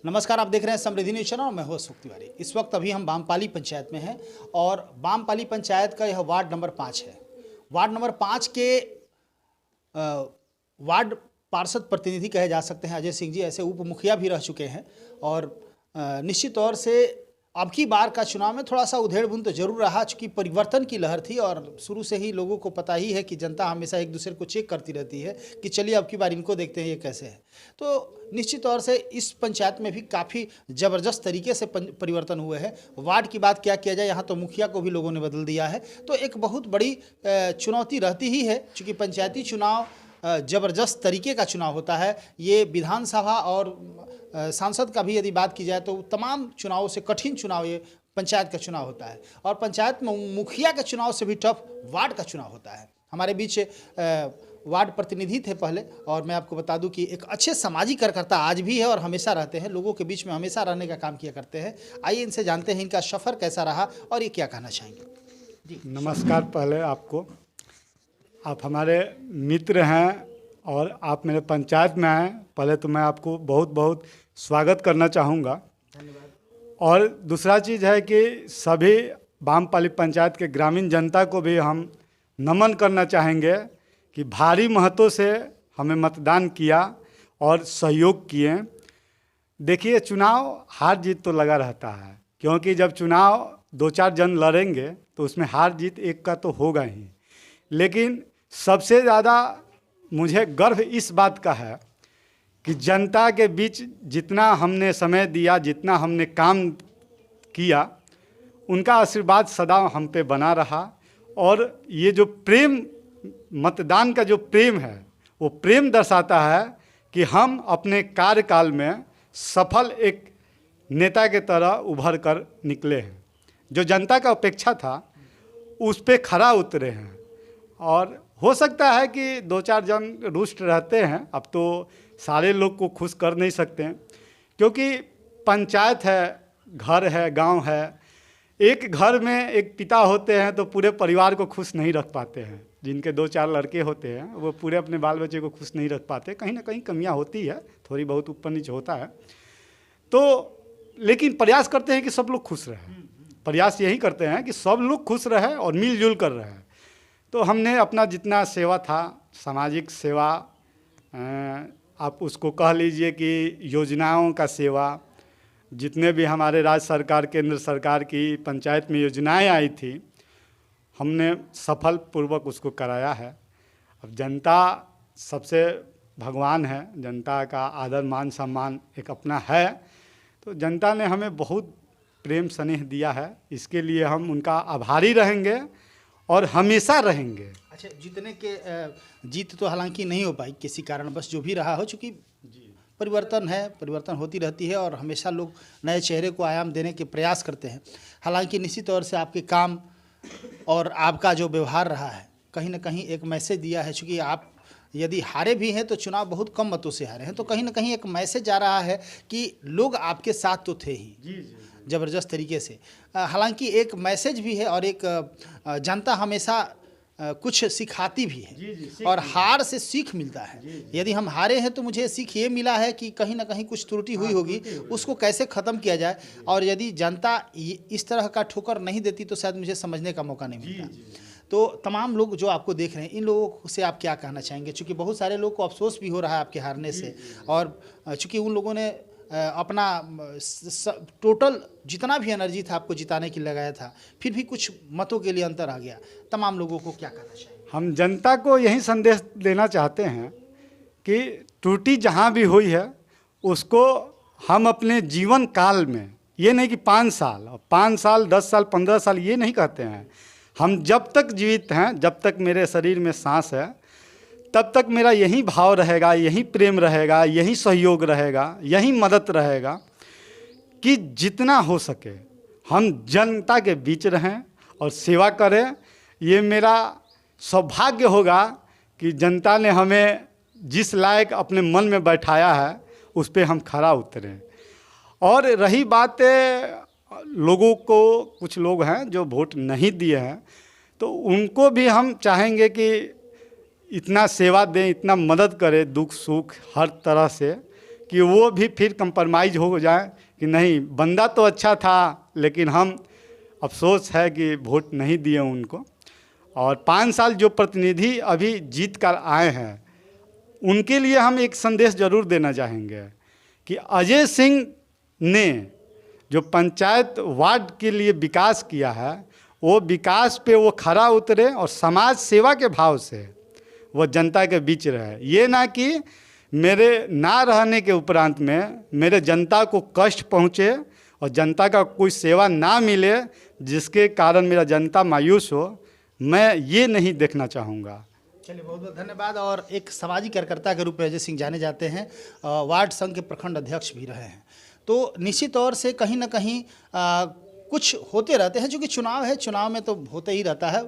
नमस्कार, आप देख रहे हैं समृद्धि न्यूज चैनल और मैं हूं अशोक तिवारी। इस वक्त अभी हम बामपाली पंचायत में हैं और बामपाली पंचायत का यह वार्ड नंबर 5 है। वार्ड नंबर 5 के वार्ड पार्षद प्रतिनिधि कहे जा सकते हैं अजय सिंह जी, ऐसे उप मुखिया भी रह चुके हैं और निश्चित तौर से अब की बार का चुनाव में थोड़ा सा उधेड़-बुन तो जरूर रहा, चूँकि परिवर्तन की लहर थी और शुरू से ही लोगों को पता ही है कि जनता हमेशा एक दूसरे को चेक करती रहती है कि चलिए अब की बार इनको देखते हैं ये कैसे है। तो निश्चित तौर से इस पंचायत में भी काफ़ी ज़बरदस्त तरीके से परिवर्तन हुए हैं। वार्ड की बात क्या किया जाए, यहाँ तो मुखिया को भी लोगों ने बदल दिया है, तो एक बहुत बड़ी चुनौती रहती ही है, चूँकि पंचायती चुनाव ज़बरदस्त तरीके का चुनाव होता है। ये विधानसभा और सांसद का भी यदि बात की जाए तो तमाम चुनावों से कठिन चुनाव ये पंचायत का चुनाव होता है और पंचायत में मुखिया के चुनाव से भी टफ वार्ड का चुनाव होता है। हमारे बीच वार्ड प्रतिनिधि थे पहले, और मैं आपको बता दूं कि एक अच्छे सामाजिक कार्यकर्ता आज भी है और हमेशा रहते हैं, लोगों के बीच में हमेशा रहने का काम किया करते हैं। आइए इनसे जानते हैं इनका सफ़र कैसा रहा और ये क्या कहना चाहेंगे। जी नमस्कार। पहले आपको, आप हमारे मित्र हैं और आप मेरे पंचायत में आए, पहले तो मैं आपको बहुत बहुत स्वागत करना चाहूँगा। धन्यवाद। और दूसरा चीज़ है कि सभी बामपाली पंचायत के ग्रामीण जनता को भी हम नमन करना चाहेंगे कि भारी महत्व से हमें मतदान किया और सहयोग किए। देखिए, चुनाव हार जीत तो लगा रहता है, क्योंकि जब चुनाव 2-4 जन लड़ेंगे तो उसमें हार जीत एक का तो होगा ही। लेकिन सबसे ज़्यादा मुझे गर्व इस बात का है कि जनता के बीच जितना हमने समय दिया, जितना हमने काम किया, उनका आशीर्वाद सदा हम पे बना रहा। और ये जो प्रेम, मतदान का जो प्रेम है, वो प्रेम दर्शाता है कि हम अपने कार्यकाल में सफल एक नेता के तरह उभर कर निकले हैं। जो जनता का अपेक्षा था उस पे खरा उतरे हैं। और हो सकता है कि 2-4 जन रुष्ट रहते हैं, अब तो सारे लोग को खुश कर नहीं सकते हैं, क्योंकि पंचायत है, घर है, गांव है। एक घर में एक पिता होते हैं तो पूरे परिवार को खुश नहीं रख पाते हैं। जिनके 2-4 लड़के होते हैं वो पूरे अपने बाल बच्चे को खुश नहीं रख पाते। कहीं ना कहीं कमियां होती है, थोड़ी बहुत ऊपर नीचे होता है, तो लेकिन प्रयास करते हैं कि सब लोग खुश रहें। प्रयास यही करते हैं कि सब लोग खुश रहें और मिलजुल कर रहें। तो हमने अपना जितना सेवा था, सामाजिक सेवा, आप उसको कह लीजिए कि योजनाओं का सेवा, जितने भी हमारे राज्य सरकार, केंद्र सरकार की पंचायत में योजनाएं आई थी, हमने सफल पूर्वक उसको कराया है। अब जनता सबसे भगवान है, जनता का आदर मान सम्मान एक अपना है, तो जनता ने हमें बहुत प्रेम स्नेह दिया है। इसके लिए हम उनका आभारी रहेंगे और हमेशा रहेंगे। अच्छा, जीतने के जीत तो हालांकि नहीं हो पाई किसी कारण, बस जो भी रहा हो, चूँकि परिवर्तन है, परिवर्तन होती रहती है और हमेशा लोग नए चेहरे को आयाम देने के प्रयास करते हैं। हालांकि निश्चित तौर से आपके काम और आपका जो व्यवहार रहा है कहीं ना कहीं एक मैसेज दिया है। चूँकि आप यदि हारे भी हैं तो चुनाव बहुत कम मतों से हारे हैं, तो कहीं ना कहीं एक मैसेज जा रहा है कि लोग आपके साथ तो थे ही ज़बरदस्त तरीके से। हालांकि एक मैसेज भी है और एक जनता हमेशा कुछ सिखाती भी है और हार से सीख मिलता है। यदि हम हारे हैं तो मुझे सीख ये मिला है कि कहीं ना कहीं कुछ त्रुटि हुई होगी, उसको कैसे ख़त्म किया जाए। और यदि जनता इस तरह का ठोकर नहीं देती तो शायद मुझे समझने का मौका नहीं मिलता। तो तमाम लोग जो आपको देख रहे हैं, इन लोगों से आप क्या कहना चाहेंगे, चूँकि बहुत सारे लोग को अफसोस भी हो रहा है आपके हारने से, और चूँकि उन लोगों ने अपना टोटल जितना भी एनर्जी था आपको जिताने के लिए लगाया था, फिर भी कुछ मतों के लिए अंतर आ गया। तमाम लोगों को क्या कहना चाहिए? हम जनता को यही संदेश देना चाहते हैं कि त्रुटि जहाँ भी हुई है उसको हम अपने जीवन काल में, ये नहीं कि 5 साल, 10 साल, 15 साल, ये नहीं कहते हैं। हम जब तक जीवित हैं, जब तक मेरे शरीर में सांस है, तब तक मेरा यही भाव रहेगा, यही प्रेम रहेगा, यही सहयोग रहेगा, यही मदद रहेगा कि जितना हो सके हम जनता के बीच रहें और सेवा करें। ये मेरा सौभाग्य होगा कि जनता ने हमें जिस लायक अपने मन में बैठाया है उस पर हम खरा उतरें। और रही बात लोगों को, कुछ लोग हैं जो वोट नहीं दिए हैं, तो उनको भी हम चाहेंगे कि इतना सेवा दें, इतना मदद करें दुख सुख हर तरह से, कि वो भी फिर कंप्रोमाइज़ हो जाए कि नहीं, बंदा तो अच्छा था लेकिन हम अफसोस है कि वोट नहीं दिए उनको। और 5 साल जो प्रतिनिधि अभी जीत कर आए हैं उनके लिए हम एक संदेश जरूर देना चाहेंगे कि अजय सिंह ने जो पंचायत वार्ड के लिए विकास किया है वो विकास पे वो खरा उतरे और समाज सेवा के भाव से वो जनता के बीच रहे। ये ना कि मेरे ना रहने के उपरांत में मेरे जनता को कष्ट पहुँचे और जनता का कोई सेवा ना मिले जिसके कारण मेरा जनता मायूस हो, मैं ये नहीं देखना चाहूँगा। चलिए, बहुत बहुत धन्यवाद। और एक सामाजिक कार्यकर्ता के रूप में अजय सिंह जाने जाते हैं, वार्ड संघ के प्रखंड अध्यक्ष भी रहे हैं, तो निश्चित तौर से कहीं ना कहीं कुछ होते रहते हैं, क्योंकि चुनाव है, चुनाव में तो होते ही रहता है,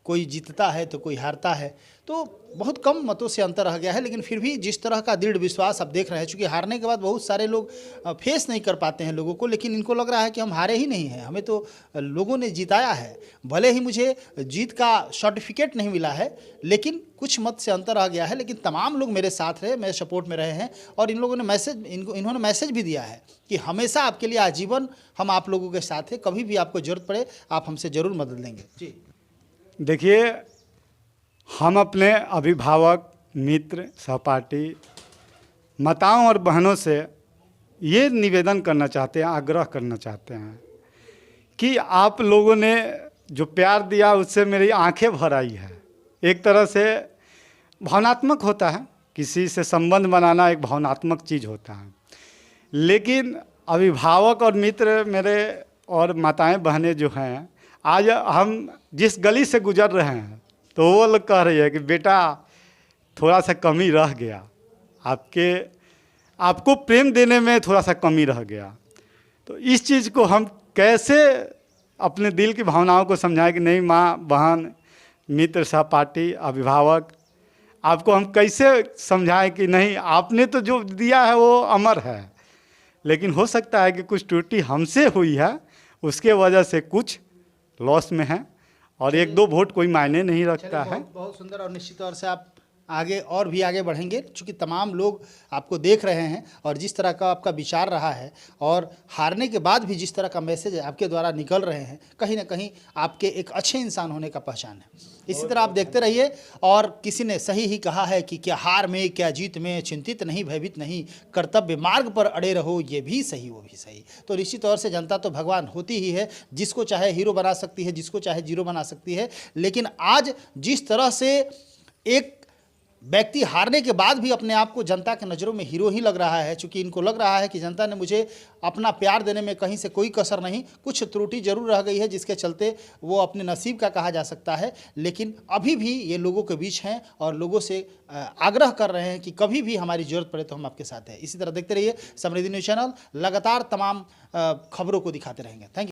कोई जीतता है तो कोई हारता है, तो बहुत कम मतों से अंतर रह गया है। लेकिन फिर भी जिस तरह का दृढ़ विश्वास आप देख रहे हैं, चूँकि हारने के बाद बहुत सारे लोग फेस नहीं कर पाते हैं लोगों को, लेकिन इनको लग रहा है कि हम हारे ही नहीं हैं, हमें तो लोगों ने जिताया है। भले ही मुझे जीत का सर्टिफिकेट नहीं मिला है, लेकिन कुछ मत से अंतर आ गया है, लेकिन तमाम लोग मेरे साथ रहे, मेरे सपोर्ट में रहे हैं। और इन लोगों ने इन्होंने मैसेज भी दिया है कि हमेशा आपके लिए आजीवन हम आप लोगों के साथ हैं, कभी भी आपको ज़रूरत पड़े आप हमसे ज़रूर मदद लेंगे। जी देखिए, हम अपने अभिभावक, मित्र, सहपाठी, माताओं और बहनों से ये निवेदन करना चाहते हैं, आग्रह करना चाहते हैं कि आप लोगों ने जो प्यार दिया उससे मेरी आंखें भर आई है। एक तरह से भावनात्मक होता है, किसी से संबंध बनाना एक भावनात्मक चीज़ होता है, लेकिन अभिभावक और मित्र मेरे और माताएं बहनें जो हैं, आज हम जिस गली से गुजर रहे हैं तो वो लोग कह रही है कि बेटा थोड़ा सा कमी रह गया, आपको प्रेम देने में थोड़ा सा कमी रह गया। तो इस चीज़ को हम कैसे अपने दिल की भावनाओं को समझाएं कि नहीं, माँ, बहन, मित्र, सहपाठी, अभिभावक, आपको हम कैसे समझाएं कि नहीं, आपने तो जो दिया है वो अमर है, लेकिन हो सकता है कि कुछ त्रुटि हमसे हुई है, उसके वजह से कुछ लॉस में है और 1-2 वोट कोई मायने नहीं रखता है। बहुत सुंदर। और निश्चित तौर से आप आगे और भी आगे बढ़ेंगे, क्योंकि तमाम लोग आपको देख रहे हैं और जिस तरह का आपका विचार रहा है और हारने के बाद भी जिस तरह का मैसेज आपके द्वारा निकल रहे हैं, कहीं ना कहीं आपके एक अच्छे इंसान होने का पहचान है। इसी तरह आप देखते रहिए। और किसी ने सही ही कहा है कि क्या हार में क्या जीत में, चिंतित नहीं भयभीत नहीं, कर्तव्य मार्ग पर अड़े रहो, ये भी सही वो भी सही। तो निश्चित तौर से जनता तो भगवान होती ही है, जिसको चाहे हीरो बना सकती है, जिसको चाहे जीरो बना सकती है। लेकिन आज जिस तरह से एक व्यक्ति हारने के बाद भी अपने आप को जनता के नज़रों में हीरो ही लग रहा है, क्योंकि इनको लग रहा है कि जनता ने मुझे अपना प्यार देने में कहीं से कोई कसर नहीं, कुछ त्रुटि जरूर रह गई है जिसके चलते वो अपने नसीब का कहा जा सकता है, लेकिन अभी भी ये लोगों के बीच हैं और लोगों से आग्रह कर रहे हैं कि कभी भी हमारी ज़रूरत पड़े तो हम आपके साथ हैं। इसी तरह देखते रहिए समृद्धि न्यूज़ चैनल, लगातार तमाम खबरों को दिखाते रहेंगे। Thank you.